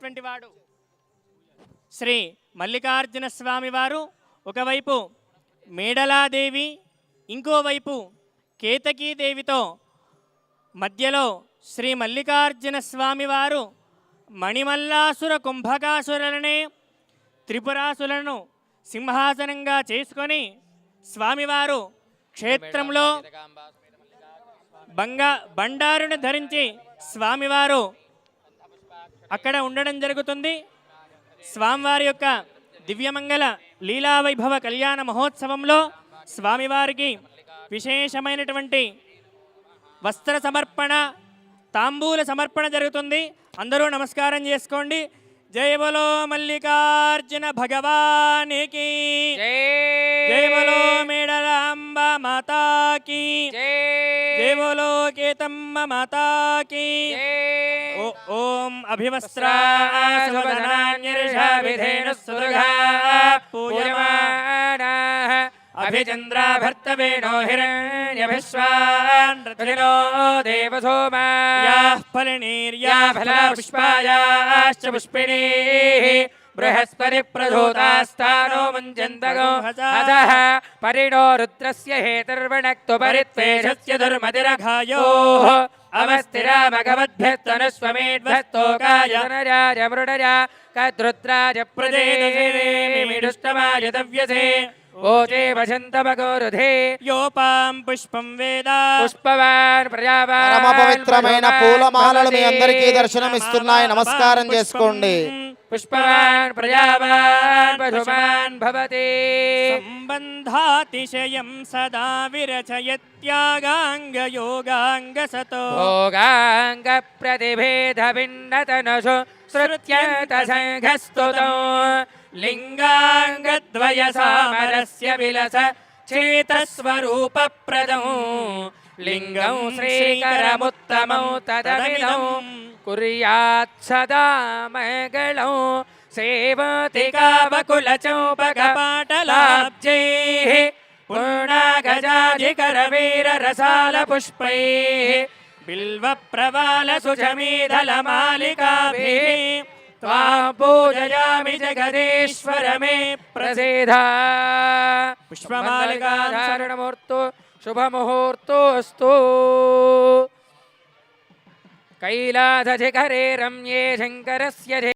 అయినటువంటి వాడు శ్రీ మల్లికార్జున స్వామి వారు. ఒకవైపు మేడలాదేవి, ఇంకోవైపు కేతకీదేవితో మధ్యలో శ్రీ మల్లికార్జున స్వామి వారు మణిమల్లాసుర కుంభకాసురులనే త్రిపురాసులను సింహాసనంగా చేసుకొని స్వామివారు క్షేత్రంలో బండారును ధరించి స్వామివారు అక్కడ ఉండడం జరుగుతుంది. స్వామివారి యొక్క దివ్యమంగళ లీలావైభవ కళ్యాణ మహోత్సవంలో స్వామివారికి విశేషమైనటువంటి వస్త్ర సమర్పణ, తాంబూల సమర్పణ జరుగుతుంది. అందరూ నమస్కారం చేసుకోండి. జై బలో మల్లికార్జున భగవానికి, జై బలో మేడలాంబ మాతాకి, జై బలో కేతమ్మ మాతాకి. ఓం అభివస్త్రాసువదనాన్యర్షాభిధేన సుదుర్గా పూజమానాః అభిచంద్రా భర్తవేణో హిరణ్యభిస్వాన్ రథినో దేవసోమాయాః ఫలనీర్యాః ఫలపుష్పాయాశ్చ పుష్పిణీః బృహస్పతి ప్రధూతాస్తానో ముంజంతగో హసః పరిణో రుద్రస్య హేతుర్వణక్తు పరిత్వేషస్య దుర్మతిరఘాయోః అవస్థిరామగవద్భ్యస్తనుస్వమేధ్వస్తోకాయ నరాజ మృడజా కద్రుద్రాజ ప్రజేదశేమిడుష్టమాయ దవ్యసే ఓచే వసంతమగోరుధే యోపాం పుష్పం వేద పుష్పవాన్ ప్రజావాన్. పరమ పవిత్రమైన పూలమాలలు మీ అందరికీ దర్శనమిస్తున్నాయి. నమస్కారం చేసుకోండి. పుష్పవాన్ ప్రజావాన్ పశుమాన్ భవతి. సంబంధాతిశయం సదా విరచయత్యాగాంగ యోగాంగ సతో భోగాంగ ప్రతిభేద భిన్నతనసు శ్రుత్యత సంఘస్తుతో లింగాంగద్వయ సామరస్య విలస చేతస్వరూప ప్రదం లింగం శ్రీకరముత్తమౌ తదమిదం కుర్యాత్ సదా మంగళం సేవతి కావకుల చౌపకపాటలాబ్జైః పూర్ణాగజాధికర వీర రసాల పుష్పైః బిల్వ ప్రవాల సుజమీధల మాలికాభిః త్వాం పూజయామి జగదీశ్వర మే ప్రసీద. పుష్పమాలికాధారణమూర్తో శుభముహూర్తోస్తు. కైలాసశిఖరే రమ్యే శంకరస్య